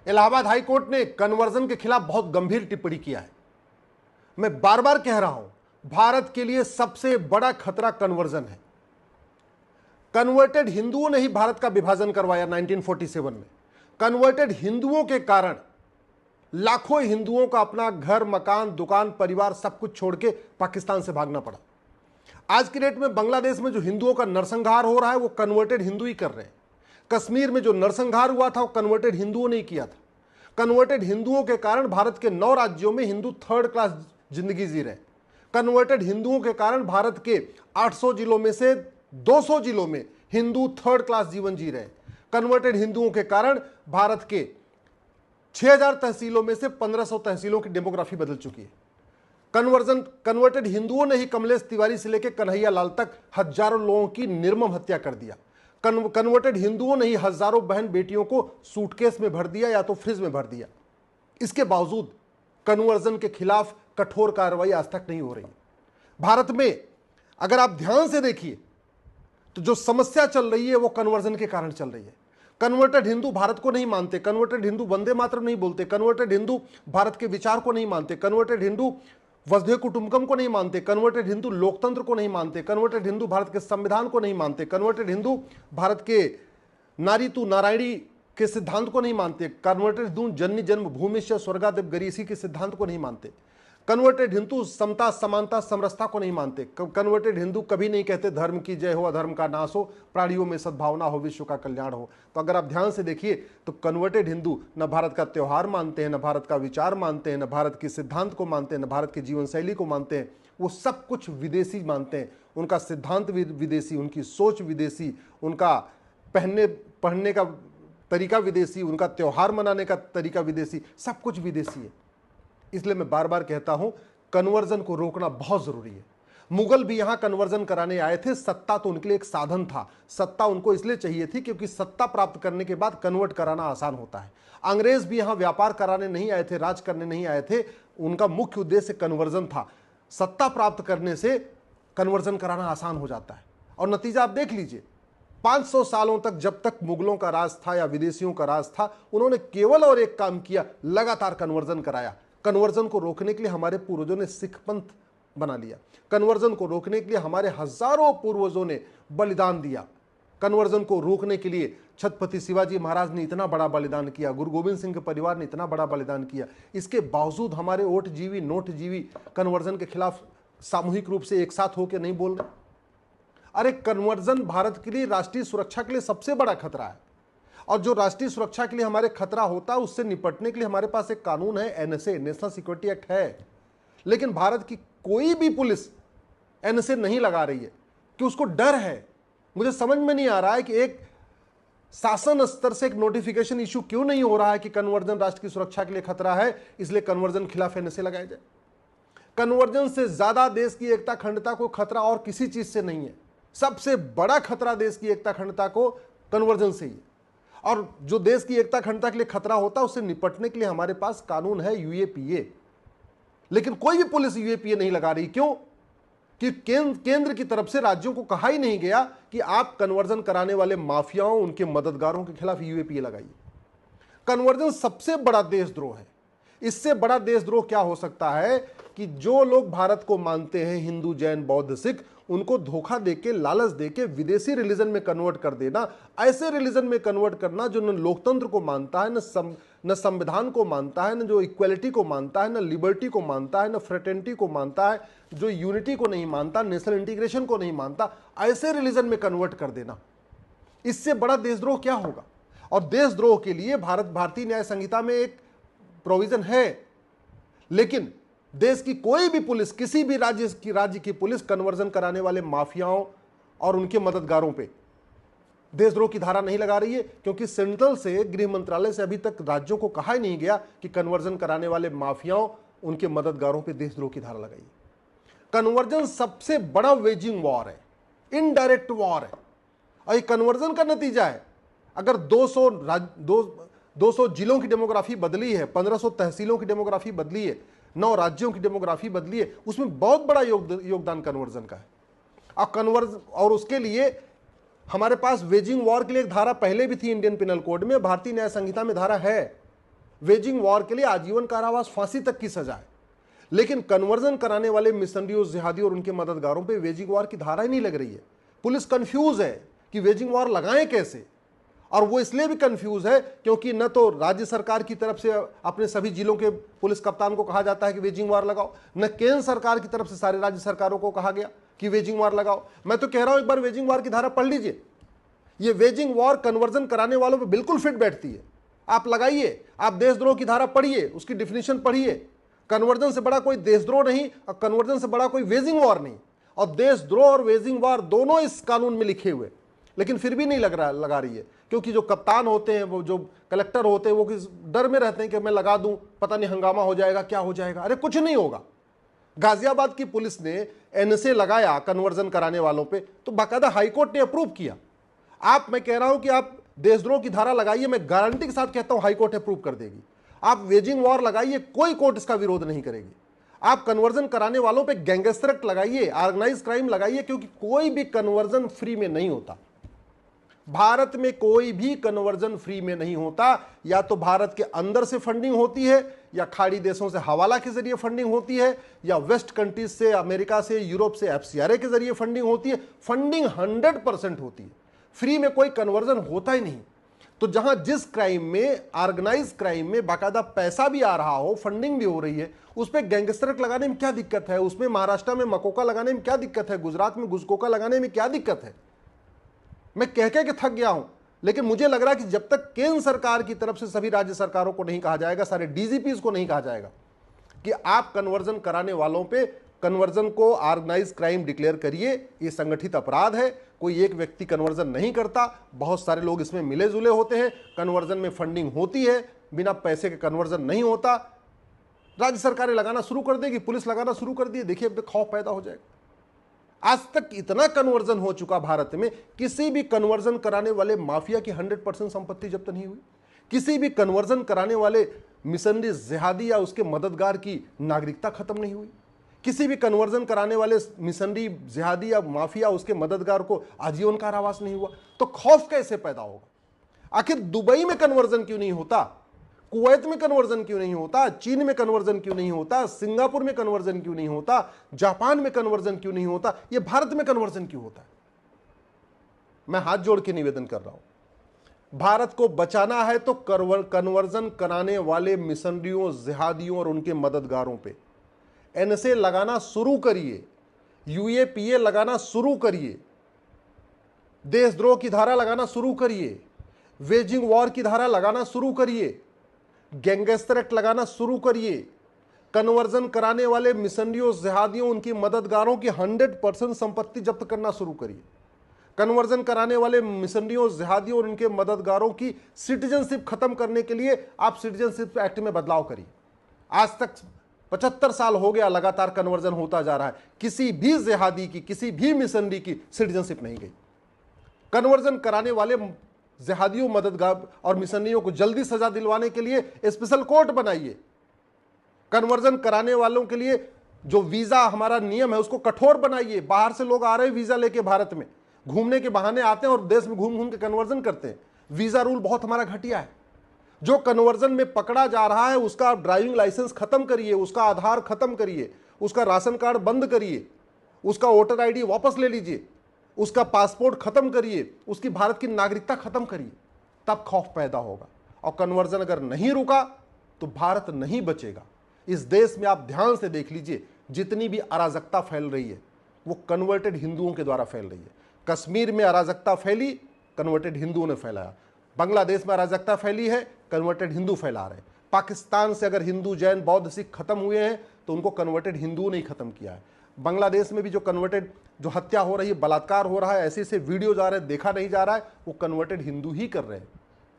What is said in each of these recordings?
Allahabad high court ने conversion के खिलाफ बहुत गंभीर टिप्पणी किया है। मैं बार बार कह रहा हूं, भारत के लिए सबसे बड़ा खतरा कन्वर्जन है। कन्वर्टेड हिंदुओं ने ही भारत का विभाजन करवाया 1947 में। कन्वर्टेड हिंदुओं के कारण लाखों हिंदुओं का अपना घर, मकान, दुकान, परिवार सब कुछ छोड़ के पाकिस्तान से भागना पड़ा। आज की डेट में बांग्लादेश में जो हिंदुओं का नरसंहार हो रहा है वो कन्वर्टेड हिंदू ही कर रहे हैं। कश्मीर में जो नरसंहार हुआ था वो कन्वर्टेड हिंदुओं ने ही किया था। कन्वर्टेड हिंदुओं के कारण भारत के 9 राज्यों में हिंदू थर्ड क्लास जिंदगी जी रहे। कन्वर्टेड हिंदुओं के कारण भारत के 800 जिलों में से 200 जिलों में हिंदू थर्ड क्लास जीवन जी रहे। कन्वर्टेड हिंदुओं के कारण भारत के 6000 तहसीलों में से 1500 तहसीलों की डेमोग्राफी बदल चुकी है। कन्वर्टेड हिंदुओं ने ही कमलेश तिवारी से लेकर कन्हैया लाल तक हजारों लोगों की निर्मम हत्या कर दिया। कन्वर्टेड हिंदुओं ने ही हजारों बहन बेटियों को सूटकेस में भर दिया या तो फ्रिज में भर दिया। इसके बावजूद कन्वर्जन के खिलाफ कठोर कार्रवाई आज तक नहीं हो रही। भारत में अगर आप ध्यान से देखिए तो जो समस्या चल रही है वो कन्वर्जन के कारण चल रही है। कन्वर्टेड हिंदू भारत को नहीं मानते, कन्वर्टेड हिंदू वंदे मातरम नहीं बोलते, कन्वर्टेड हिंदू भारत के विचार को नहीं मानते, कन्वर्टेड हिंदू वसुधैव कुटुंबकम को नहीं मानते, कन्वर्टेड हिंदू लोकतंत्र को नहीं मानते, कन्वर्टेड हिंदू भारत के संविधान को नहीं मानते, कन्वर्टेड हिंदू भारत के नारी तू नारायणी के सिद्धांत को नहीं मानते, कन्वर्टेड हिंदू जननी जन्म भूमि से स्वर्गादेव गरीसी के सिद्धांत को नहीं मानते, कन्वर्टेड हिंदू समता समानता समरसता को नहीं मानते, कन्वर्टेड हिंदू कभी नहीं कहते धर्म की जय हो, अधर्म का नाश हो, प्राणियों में सद्भावना हो, विश्व का कल्याण हो। तो अगर आप ध्यान से देखिए तो कन्वर्टेड हिंदू न भारत का त्यौहार मानते हैं, न भारत का विचार मानते हैं, न भारत के सिद्धांत को मानते हैं, न भारत की जीवन शैली को मानते हैं। वो सब कुछ विदेशी मानते हैं। उनका सिद्धांत विदेशी, उनकी सोच विदेशी, उनका पढ़ने का तरीका विदेशी, उनका त्यौहार मनाने का तरीका विदेशी, सब कुछ विदेशी है। इसलिए मैं बार बार कहता हूं कन्वर्जन को रोकना बहुत जरूरी है। मुगल भी यहां कन्वर्जन कराने आए थे। सत्ता तो उनके लिए एक साधन था। सत्ता उनको इसलिए चाहिए थी क्योंकि सत्ता प्राप्त करने के बाद कन्वर्ट कराना आसान होता है। अंग्रेज भी यहां व्यापार कराने नहीं आए थे, राज करने नहीं आए थे। उनका मुख्य उद्देश्य कन्वर्जन था। सत्ता प्राप्त करने से कन्वर्जन कराना आसान हो जाता है। और नतीजा आप देख लीजिए, 500 सालों तक जब तक मुगलों का राज था या विदेशियों का राज था, उन्होंने केवल और एक काम किया, लगातार कन्वर्जन कराया। कन्वर्जन को रोकने के लिए हमारे पूर्वजों ने सिख पंथ बना लिया। कन्वर्जन को रोकने के लिए हमारे हजारों पूर्वजों ने बलिदान दिया। कन्वर्जन को रोकने के लिए छत्रपति शिवाजी महाराज ने इतना बड़ा बलिदान किया, गुरु गोविंद सिंह के परिवार ने इतना बड़ा बलिदान किया। इसके बावजूद हमारे ओटजीवी नोटजीवी कन्वर्जन के खिलाफ सामूहिक रूप से एक साथ होकर नहीं बोल रहे। अरे कन्वर्जन भारत के लिए राष्ट्रीय सुरक्षा के लिए सबसे बड़ा खतरा है। और जो राष्ट्रीय सुरक्षा के लिए हमारे खतरा होता है उससे निपटने के लिए हमारे पास एक कानून है, एनएसए, नेशनल सिक्योरिटी एक्ट है। लेकिन भारत की कोई भी पुलिस एनएसए नहीं लगा रही है कि उसको डर है। मुझे समझ में नहीं आ रहा है कि एक शासन स्तर से एक नोटिफिकेशन इशू क्यों नहीं हो रहा है कि कन्वर्जन राष्ट्र की सुरक्षा के लिए खतरा है, इसलिए कन्वर्जन खिलाफ एनएसए लगाया जाए। कन्वर्जन से ज्यादा देश की एकता अखंडता को खतरा और किसी चीज से नहीं है। सबसे बड़ा खतरा देश की एकता अखंडता को कन्वर्जन से ही है। और जो देश की एकता अखंडता के लिए खतरा होता है उससे निपटने के लिए हमारे पास कानून है, यूएपीए। लेकिन कोई भी पुलिस यूएपीए नहीं लगा रही। क्यों? कि केंद्र की तरफ से राज्यों को कहा ही नहीं गया कि आप कन्वर्जन कराने वाले माफियाओं, उनके मददगारों के खिलाफ यूएपीए लगाइए। कन्वर्जन सबसे बड़ा देशद्रोह है। इससे बड़ा देशद्रोह क्या हो सकता है कि जो लोग भारत को मानते हैं, हिंदू, जैन, बौद्ध, सिख, उनको धोखा देके, लालच देके विदेशी रिलीजन में कन्वर्ट कर देना। ऐसे रिलीजन में कन्वर्ट करना जो न लोकतंत्र को मानता है, न संविधान को मानता है, न जो इक्वलिटी को मानता है, न लिबर्टी को मानता है, न फ्रेटर्निटी को मानता है, जो यूनिटी को नहीं मानता, नेशनल इंटीग्रेशन को नहीं मानता, ऐसे रिलीजन में कन्वर्ट कर देना। इससे बड़ा देशद्रोह क्या होगा? और देशद्रोह के लिए भारतीय न्याय संहिता में एक प्रोविजन है। लेकिन देश की कोई भी पुलिस, किसी भी राज्य की पुलिस कन्वर्जन कराने वाले माफियाओं और उनके मददगारों पे देशद्रोह की धारा नहीं लगा रही है, क्योंकि सेंट्रल से, गृह मंत्रालय से अभी तक राज्यों को कहा ही नहीं गया कि कन्वर्जन कराने वाले माफियाओं, उनके मददगारों पे देशद्रोह की धारा लगाइए। कन्वर्जन सबसे बड़ा वेजिंग वॉर है, इनडायरेक्ट वॉर है। और ये कन्वर्जन का नतीजा है। अगर 200 जिलों की डेमोग्राफी बदली है, 1500 तहसीलों की डेमोग्राफी बदली है, 9 राज्यों की डेमोग्राफी बदली है, उसमें बहुत बड़ा योगदान कन्वर्जन का है। और उसके लिए हमारे पास वेजिंग वॉर के लिए एक धारा पहले भी थी इंडियन पिनल कोड में, भारतीय न्याय संहिता में धारा है। वेजिंग वॉर के लिए आजीवन कारावास, फांसी तक की सजा है। लेकिन कन्वर्जन कराने वाले मिशनरियों, जिहादियों और उनके मददगारों पे वेजिंग वॉर की धारा ही नहीं लग रही है। पुलिस कंफ्यूज है कि वेजिंग वॉर लगाएं कैसे, और वो इसलिए भी कंफ्यूज है क्योंकि न तो राज्य सरकार की तरफ से अपने सभी जिलों के पुलिस कप्तान को कहा जाता है कि वेजिंग वॉर लगाओ, न केंद्र सरकार की तरफ से सारे राज्य सरकारों को कहा गया कि वेजिंग वॉर लगाओ। मैं तो कह रहा हूं एक बार वेजिंग वॉर की धारा पढ़ लीजिए, ये वेजिंग वॉर कन्वर्जन कराने वालों पे बिल्कुल फिट बैठती है। आप लगाइए, आप देशद्रोह की धारा पढ़िए, उसकी डिफिनेशन पढ़िए। कन्वर्जन से बड़ा कोई देशद्रोह नहीं और कन्वर्जन से बड़ा कोई वेजिंग वॉर नहीं, और देशद्रोह और वेजिंग वॉर दोनों इस कानून में लिखे हुए, लेकिन फिर भी नहीं लगा रही है, क्योंकि जो कप्तान होते हैं, वो जो कलेक्टर होते हैं, वो किस डर में रहते हैं कि मैं लगा दूं, पता नहीं हंगामा हो जाएगा, क्या हो जाएगा। अरे कुछ नहीं होगा। गाजियाबाद की पुलिस ने एनएसए लगाया कन्वर्जन कराने वालों पे, तो बाकायदा हाईकोर्ट ने अप्रूव किया। मैं कह रहा हूं कि आप देशद्रोह की धारा लगाइए, मैं गारंटी के साथ कहता हूं हाईकोर्ट अप्रूव कर देगी। आप वेजिंग वॉर लगाइए, कोई कोर्ट इसका विरोध नहीं करेगी। आप कन्वर्जन कराने वालों पे गैंगस्टर एक्ट लगाइए, ऑर्गेनाइज क्राइम लगाइए, क्योंकि कोई भी कन्वर्जन फ्री में नहीं होता। भारत में कोई भी कन्वर्जन फ्री में नहीं होता। या तो भारत के अंदर से फंडिंग होती है, या खाड़ी देशों से हवाला के जरिए फंडिंग होती है, या वेस्ट कंट्रीज से, अमेरिका से, यूरोप से एफसीआरए के जरिए फंडिंग होती है। फंडिंग 100% होती है, फ्री में कोई कन्वर्जन होता ही नहीं। तो जहां जिस क्राइम में, ऑर्गेनाइज क्राइम में बाकायदा पैसा भी आ रहा हो, फंडिंग भी हो रही है, उस पर गैंगस्टर एक्ट लगाने में क्या दिक्कत है? उसमें महाराष्ट्र में मकोका लगाने में क्या दिक्कत है? गुजरात में गुजकोका लगाने में क्या दिक्कत है? मैं कह के थक गया हूं, लेकिन मुझे लग रहा है कि जब तक केंद्र सरकार की तरफ से सभी राज्य सरकारों को नहीं कहा जाएगा, सारे डीजीपीज को नहीं कहा जाएगा कि आप कन्वर्जन कराने वालों पे कन्वर्जन को ऑर्गेनाइज क्राइम डिक्लेयर करिए, ये संगठित अपराध है, कोई एक व्यक्ति कन्वर्जन नहीं करता, बहुत सारे लोग इसमें मिले जुले होते हैं, कन्वर्जन में फंडिंग होती है, बिना पैसे के कन्वर्जन नहीं होता। राज्य सरकारें लगाना शुरू कर देगी, पुलिस लगाना शुरू कर दी, देखिए अब खौफ पैदा हो जाएगा। आज तक इतना कन्वर्जन हो चुका भारत में, किसी भी कन्वर्जन कराने वाले माफिया की 100% संपत्ति जब्त नहीं हुई। किसी भी कन्वर्जन कराने वाले मिशनरी जिहादी या उसके मददगार की नागरिकता खत्म नहीं हुई। किसी भी कन्वर्जन कराने वाले मिशनरी जिहादी या माफिया उसके मददगार को आजीवन कारावास नहीं हुआ। तो खौफ कैसे पैदा होगा? आखिर दुबई में कन्वर्जन क्यों नहीं होता? कुवैत में कन्वर्जन क्यों नहीं होता? चीन में कन्वर्जन क्यों नहीं होता? सिंगापुर में कन्वर्जन क्यों नहीं होता? जापान में कन्वर्जन क्यों नहीं होता? ये भारत में कन्वर्जन क्यों होता है? मैं हाथ जोड़ के निवेदन कर रहा हूं, भारत को बचाना है तो कन्वर्जन कराने वाले मिशनरियों, जिहादियों और उनके मददगारों पे एनएसए लगाना शुरू करिए, यूएपीए लगाना शुरू करिए, देशद्रोह की धारा लगाना शुरू करिए, वेजिंग वॉर की धारा लगाना शुरू करिए, गैंगस्टर एक्ट लगाना शुरू करिए। कन्वर्जन कराने वाले मिशनरियों, जिहादियों, उनकी मददगारों की 100% संपत्ति जब्त करना शुरू करिए। कन्वर्जन कराने वाले मिशनरियों, जिहादियों और उनके मददगारों की सिटीजनशिप खत्म करने के लिए आप सिटीजनशिप एक्ट में बदलाव करिए। आज तक 75 साल हो गया लगातार कन्वर्जन होता जा रहा है, किसी भी जिहादी की, किसी भी मिशनरी की सिटीजनशिप नहीं गई। कन्वर्जन कराने वाले जिहादियों, मददगार और मिशनरियों को जल्दी सजा दिलवाने के लिए स्पेशल कोर्ट बनाइए। कन्वर्जन कराने वालों के लिए जो वीजा हमारा नियम है उसको कठोर बनाइए। बाहर से लोग आ रहे हैं वीजा लेके भारत में, घूमने के बहाने आते हैं और देश में घूम घूम के कन्वर्जन करते हैं। वीजा रूल बहुत हमारा घटिया है। जो कन्वर्जन में पकड़ा जा रहा है उसका आप ड्राइविंग लाइसेंस खत्म करिए, उसका आधार खत्म करिए, उसका राशन कार्ड बंद करिए, उसका वोटर आईडी वापस ले लीजिए, उसका पासपोर्ट खत्म करिए, उसकी भारत की नागरिकता खत्म करिए, तब खौफ पैदा होगा। और कन्वर्जन अगर नहीं रुका तो भारत नहीं बचेगा। इस देश में आप ध्यान से देख लीजिए, जितनी भी अराजकता फैल रही है वो कन्वर्टेड हिंदुओं के द्वारा फैल रही है। कश्मीर में अराजकता फैली, कन्वर्टेड हिंदुओं ने फैलाया। बांग्लादेश में अराजकता फैली है, कन्वर्टेड हिंदू फैला रहे। पाकिस्तान से अगर हिंदू, जैन, बौद्ध, सिख खत्म हुए हैं तो उनको कन्वर्टेड हिंदुओं ने ही खत्म किया है। बांग्लादेश में भी जो कन्वर्टेड, जो हत्या हो रही है, बलात्कार हो रहा है, ऐसे ऐसे वीडियोज आ रहे हैं, देखा नहीं जा रहा है, वो कन्वर्टेड हिंदू ही कर रहे हैं।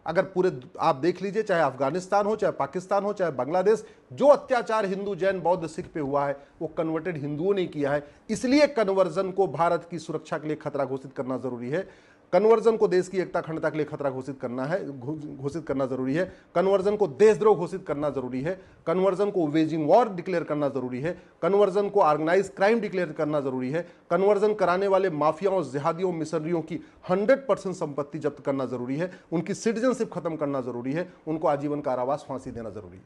अगर पूरे आप देख लीजिए, चाहे अफगानिस्तान हो, चाहे पाकिस्तान हो, चाहे बांग्लादेश, जो अत्याचार हिंदू, जैन, बौद्ध, सिख पे हुआ है वो कन्वर्टेड हिंदुओं ने किया है। इसलिए कन्वर्जन को भारत की सुरक्षा के लिए खतरा घोषित करना जरूरी है। कन्वर्जन को देश की एकता अखंडता के लिए खतरा घोषित करना जरूरी है। कन्वर्जन को देशद्रोह घोषित करना जरूरी है। कन्वर्जन को वेजिंग वॉर डिक्लेयर करना जरूरी है। कन्वर्जन को ऑर्गेनाइज क्राइम डिक्लेयर करना जरूरी है। कन्वर्जन कराने वाले माफियाओं, जिहादियों, मिशनरियों की 100% संपत्ति जब्त करना जरूरी है। उनकी सिटीजनशिप खत्म करना जरूरी है। उनको आजीवन कारावास, फांसी देना जरूरी है।